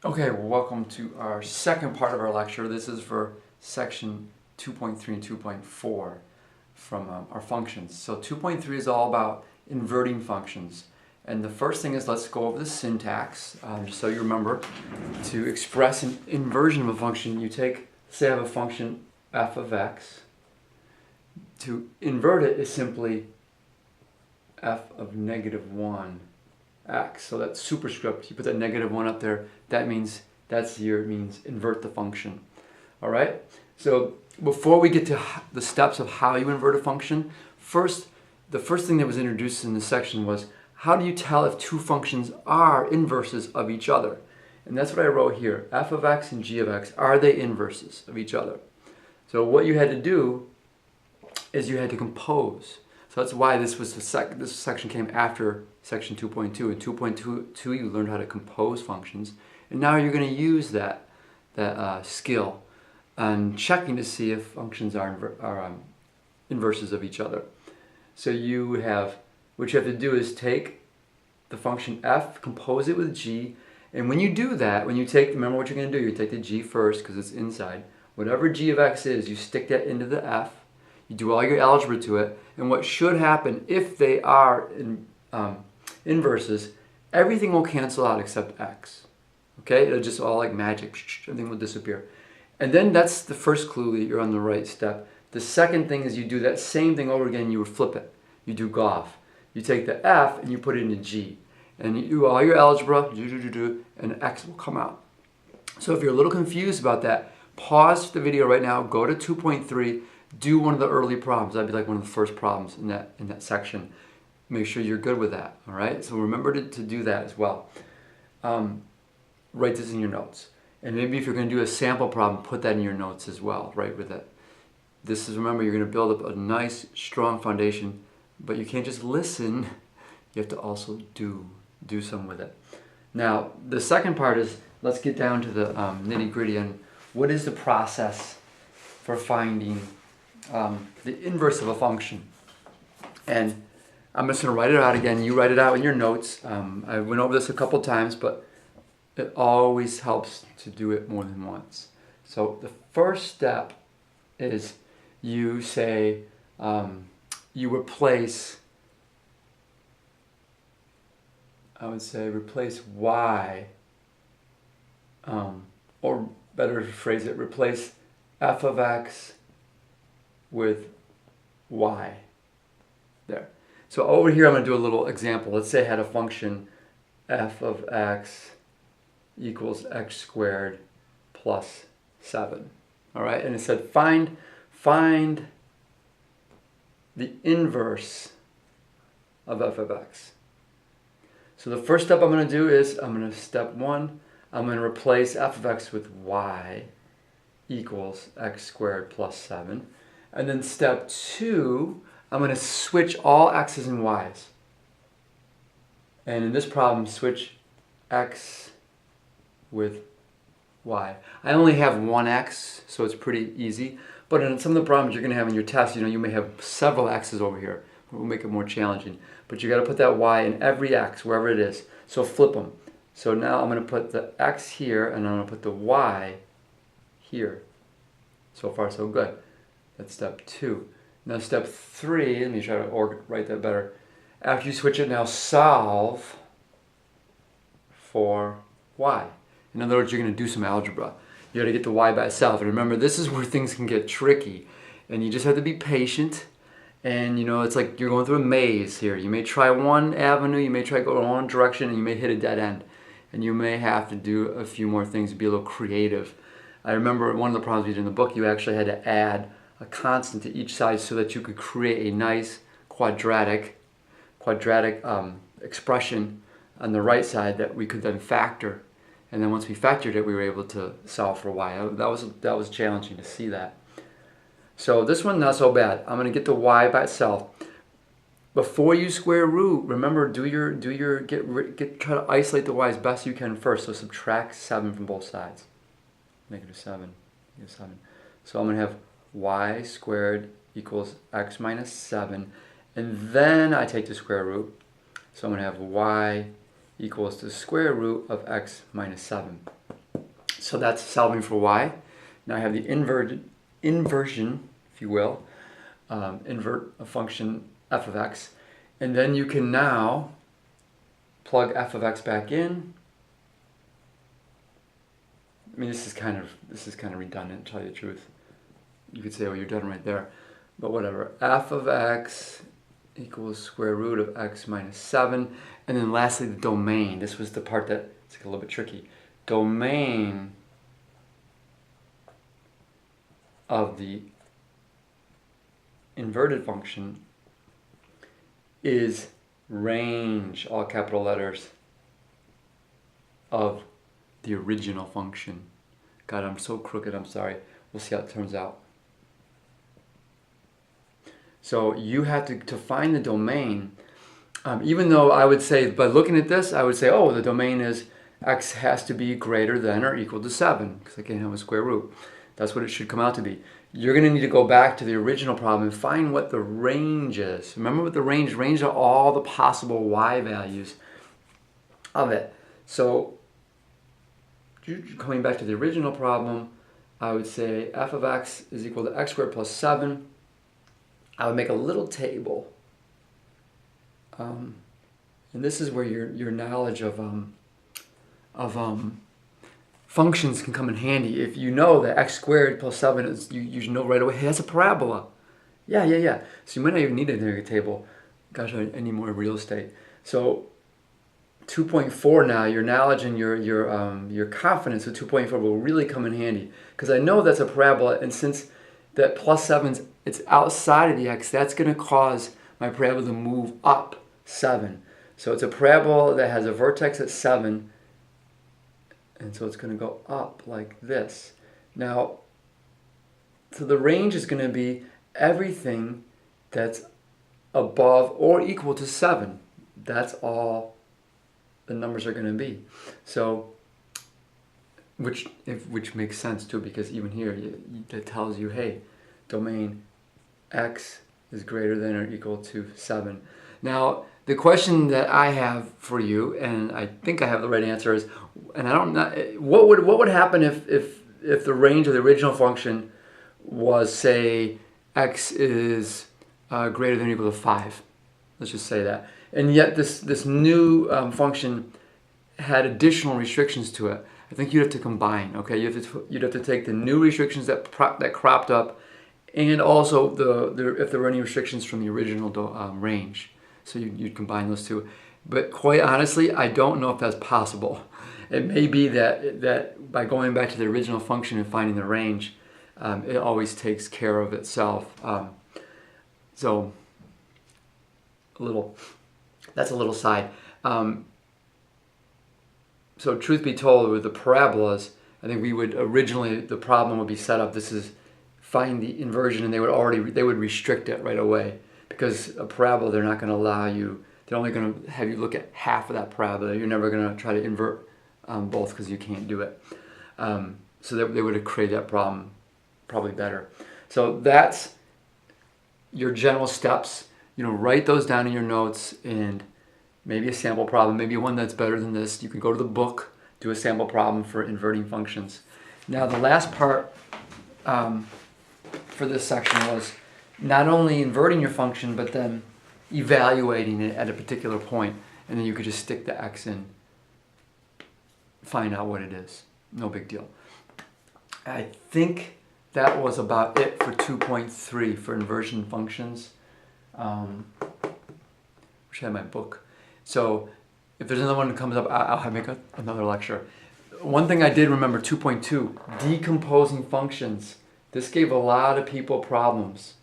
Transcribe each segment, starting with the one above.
Okay, well, welcome to our second part of our lecture. This is for section 2.3 and 2.4 from our functions. So 2.3 is all about inverting functions. And the first thing is, let's go over the syntax, just so you remember. To express an inversion of a function, you take, say I have a function f of x. To invert it is simply f of -1 x. So that's superscript. You put that -1 up there. That means it means invert the function. All right. So before we get to the steps of how you invert a function, the first thing that was introduced in this section was, how do you tell if two functions are inverses of each other? And that's what I wrote here. F of x and g of x, are they inverses of each other? So what you had to do is you had to compose. So that's why this section came after section 2.2. In 2.2 you learned how to compose functions, and now you're going to use that skill on checking to see if functions are inverses of each other. So what you have to do is take the function f, compose it with g, and when you do that, remember what you're going to do. You take the g first because it's inside. Whatever g of x is, you stick that into the f. You do all your algebra to it, and what should happen if they are inverses, everything will cancel out except x. Okay, it'll just all like magic, everything will disappear. And then that's the first clue that you're on the right step. The second thing is you do that same thing over again, you would flip it. You do golf. You take the f and you put it into g. And you do all your algebra, and x will come out. So if you're a little confused about that, pause the video right now, go to 2.3, do one of the early problems. That'd be like one of the first problems in that section. Make sure you're good with that, all right? So remember to do that as well. Write this in your notes. And maybe if you're going to do a sample problem, put that in your notes as well, right with it. Remember, you're going to build up a nice, strong foundation, but you can't just listen. You have to also do some with it. Now, the second part is, let's get down to the nitty-gritty and what is the process for finding the inverse of a function. And I'm just going to write it out again. You write it out in your notes. I went over this a couple times, but it always helps to do it more than once. So the first step is you say, you replace, I would say replace y, or better to phrase it, replace f of x with y. There. So over here I'm going to do a little example. Let's say I had a function f of x equals x squared plus 7. All right, and it said find the inverse of f of x. So the first step I'm going to do is, step 1, I'm going to replace f of x with y equals x squared plus 7. And then step 2, I'm going to switch all x's and y's. And in this problem, switch x with y. I only have one x, so it's pretty easy. But in some of the problems you're going to have in your test, you may have several x's over here. We'll make it more challenging. But you got to put that y in every x, wherever it is. So flip them. So now I'm going to put the x here, and I'm going to put the y here. So far, so good. That's step 2. Now step 3, let me try to write that better. After you switch it, now solve for y. In other words, you're going to do some algebra. You got to get the y by itself. And remember, this is where things can get tricky. And you just have to be patient. And it's like you're going through a maze here. You may try one avenue, you may try going one direction, and you may hit a dead end. And you may have to do a few more things to be a little creative. I remember one of the problems we did in the book, you actually had to add a constant to each side so that you could create a nice quadratic expression on the right side that we could then factor. And then once we factored it, we were able to solve for y. That was challenging to see that. So this one, not so bad. I'm going to get the y by itself. Before you square root, remember, try to isolate the y as best you can first. So subtract 7 from both sides. -7, -7. So I'm going to have y squared equals x minus 7. And then I take the square root. So I'm going to have y equals the square root of x minus 7. So that's solving for y. Now I have the inversion, if you will, invert a function f of x, and then you can now plug f of x back in. I mean, this is kind of redundant, to tell you the truth. You could say, oh, you're done right there, but whatever. F of x equals square root of x minus 7, and then lastly the domain. This was the part that's a little bit tricky. Domain of the inverted function is range, all capital letters, of the original function. God, I'm so crooked, I'm sorry. We'll see how it turns out. So you have to find the domain, even though I would say, by looking at this, I would say, oh, the domain is x has to be greater than or equal to 7, because I can't have a square root. That's what it should come out to be. You're going to need to go back to the original problem and find what the range is. Remember what the range are all the possible y values of it. So coming back to the original problem, I would say f of x is equal to x squared plus 7. I would make a little table. And this is where your knowledge of functions can come in handy. If you know that x squared plus 7 is, you know right away, hey, that's a parabola. Yeah. So you might not even need a table. Gosh, I need more real estate. So 2.4 now, your knowledge and your confidence with 2.4 will really come in handy. Because I know that's a parabola, and since that plus 7's, it's outside of the x, that's going to cause my parabola to move up 7. So it's a parabola that has a vertex at 7, and so it's going to go up like this. Now, so the range is going to be everything that's above or equal to 7. That's all the numbers are going to be. So, which makes sense too, because even here it tells you, hey, domain x is greater than or equal to 7. Now, the question that I have for you, and I think I have the right answer, is, and I don't know, what would happen if the range of the original function was, say, x is greater than or equal to 5. Let's just say that. And yet this new function had additional restrictions to it. I think you'd have to combine. Okay, you'd have to take the new restrictions that cropped up, and also if there were any restrictions from the original range. So you'd combine those two. But quite honestly, I don't know if that's possible. It may be that by going back to the original function and finding the range, it always takes care of itself. So that's a little side. So truth be told, with the parabolas, I think we would originally, the problem would be set up. This is find the inversion, and they would restrict it right away, because a parabola, they're not going to allow you. They're only going to have you look at half of that parabola. You're never going to try to invert both, because you can't do it. So they would have created that problem probably better. So that's your general steps. Write those down in your notes, and maybe a sample problem, maybe one that's better than this. You can go to the book, do a sample problem for inverting functions. Now the last part for this section was not only inverting your function, but then evaluating it at a particular point, and then you could just stick the x in, find out what it is. No big deal. I think that was about it for 2.3 for inversion functions. Wish I had my book. So if there's another one that comes up, I'll make another lecture. One thing I did remember, 2.2, decomposing functions. This gave a lot of people problems.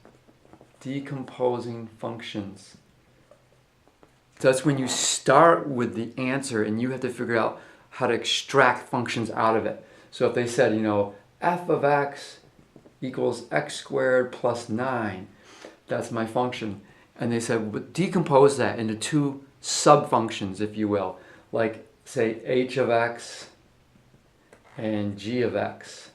Decomposing functions. So that's when you start with the answer and you have to figure out how to extract functions out of it. So if they said, f of x equals x squared plus 9, that's my function. And they said, well, decompose that into two sub-functions, if you will, like say h of x and g of x.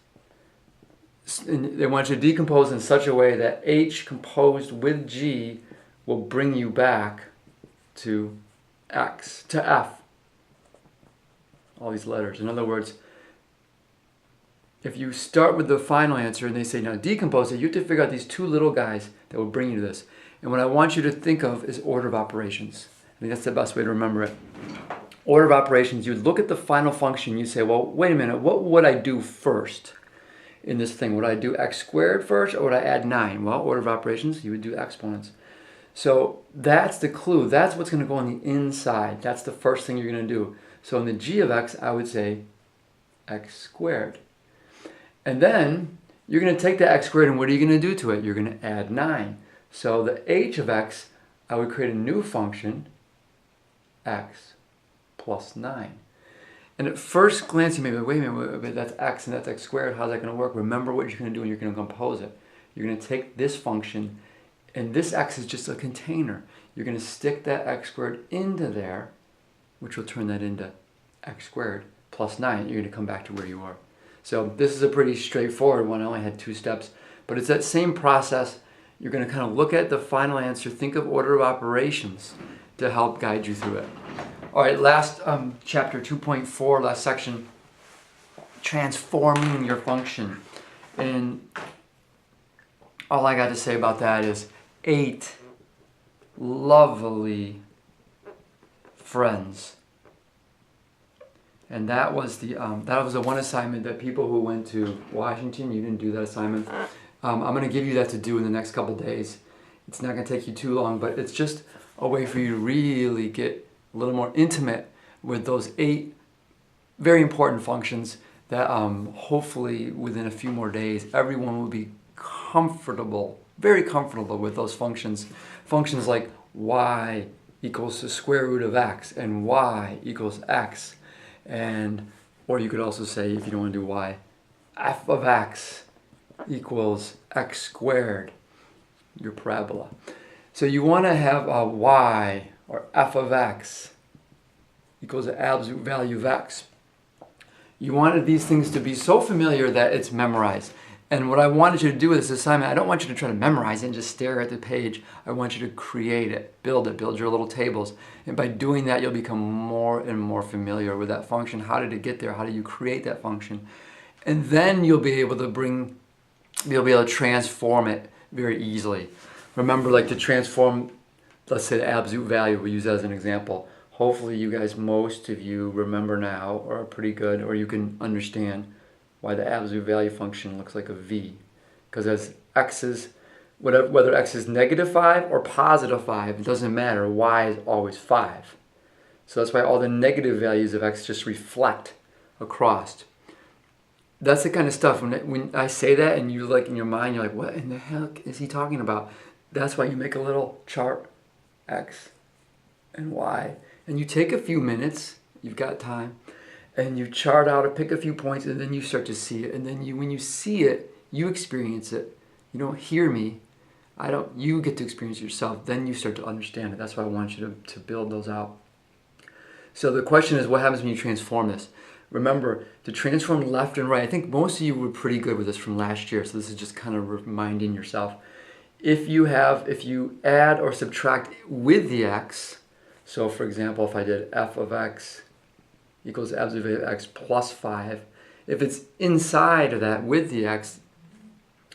And they want you to decompose in such a way that h composed with g will bring you back to x, to f. All these letters. In other words, if you start with the final answer and they say, now decompose it, you have to figure out these two little guys that will bring you to this. And what I want you to think of is order of operations. I think that's the best way to remember it. Order of operations, you look at the final function, you say, well, wait a minute, what would I do first in this thing? Would I do x squared first, or would I add 9? Well, order of operations, you would do exponents. So that's the clue. That's what's going to go on the inside. That's the first thing you're going to do. So in the g of x, I would say x squared. And then you're going to take the x squared, and what are you going to do to it? You're going to add 9. So the h of x, I would create a new function, x plus 9. And at first glance, you may be like, wait a minute, that's x and that's x squared. How's that going to work? Remember what you're going to do when you're going to compose it. You're going to take this function, and this x is just a container. You're going to stick that x squared into there, which will turn that into x squared plus 9. You're going to come back to where you are. So this is a pretty straightforward one. I only had 2 steps. But it's that same process. You're going to kind of look at the final answer, think of order of operations to help guide you through it. All right, last chapter 2.4, last section, transforming your function. And all I got to say about that is 8 lovely friends. And that was the one assignment that people who went to Washington, you didn't do that assignment. I'm going to give you that to do in the next couple days. It's not going to take you too long, but it's just a way for you to really get a little more intimate with those 8 very important functions that hopefully within a few more days, everyone will be comfortable, very comfortable with those functions. Functions like y equals the square root of x and y equals x. And, or you could also say, if you don't want to do y, f of x equals x squared, your parabola. So you want to have a y, or f of x, equals the absolute value of x. You wanted these things to be so familiar that it's memorized. And what I wanted you to do with this assignment, I don't want you to try to memorize it and just stare at the page. I want you to create it, build your little tables. And by doing that, you'll become more and more familiar with that function. How did it get there? How do you create that function? And then you'll be able to transform it very easily. Remember, like to transform, let's say the absolute value, we'll use that as an example. Hopefully you guys, most of you remember now, or are pretty good, or you can understand why the absolute value function looks like a v. Because as x is, whether x is -5 or +5, it doesn't matter, y is always 5. So that's why all the negative values of x just reflect across. That's the kind of stuff, when I say that and you like in your mind, you're like, what in the heck is he talking about? That's why you make a little chart, x and y. And you take a few minutes, you've got time, and you chart out or pick a few points, and then you start to see it. And then when you see it, you experience it. You don't hear me. You get to experience it yourself. Then you start to understand it. That's why I want you to build those out. So the question is, what happens when you transform this? Remember, to transform left and right, I think most of you were pretty good with this from last year, so this is just kind of reminding yourself. If you add or subtract with the x, so for example, if I did f of x equals the absolute value of x plus 5, if it's inside of that with the x,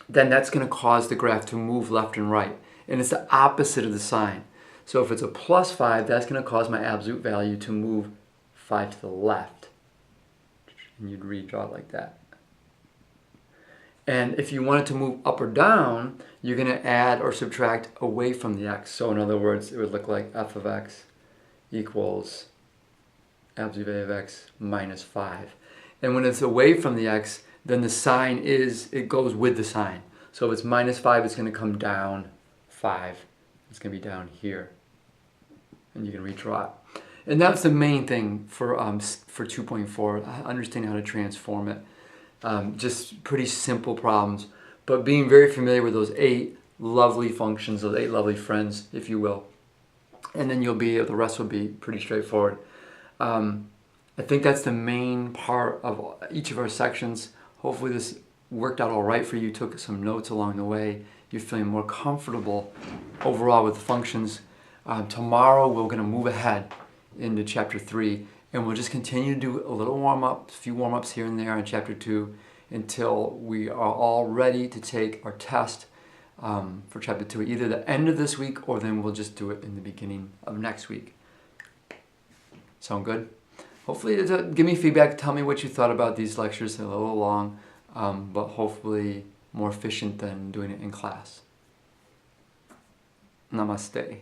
then that's going to cause the graph to move left and right. And it's the opposite of the sign. So if it's a plus 5, that's going to cause my absolute value to move 5 to the left. And you'd redraw it like that. And if you want it to move up or down, you're going to add or subtract away from the x. So in other words, it would look like f of x equals absolute value of x minus 5. And when it's away from the x, then the sign it goes with the sign. So if it's minus 5, it's going to come down 5. It's going to be down here. And you can redraw it. And that's the main thing for 2.4, understanding how to transform it. Just pretty simple problems, but being very familiar with those 8 lovely functions, those 8 lovely friends, if you will. And then the rest will be pretty straightforward. I think that's the main part of each of our sections. Hopefully this worked out all right for you, took some notes along the way. You're feeling more comfortable overall with the functions. Tomorrow we're going to move ahead into chapter 3, and we'll just continue to do a little warm-up, a few warm-ups here and there in chapter 2, until we are all ready to take our test for Chapter 2, either the end of this week or then we'll just do it in the beginning of next week. Sound good? Hopefully, give me feedback, tell me what you thought about these lectures. They're a little long, but hopefully more efficient than doing it in class. Namaste.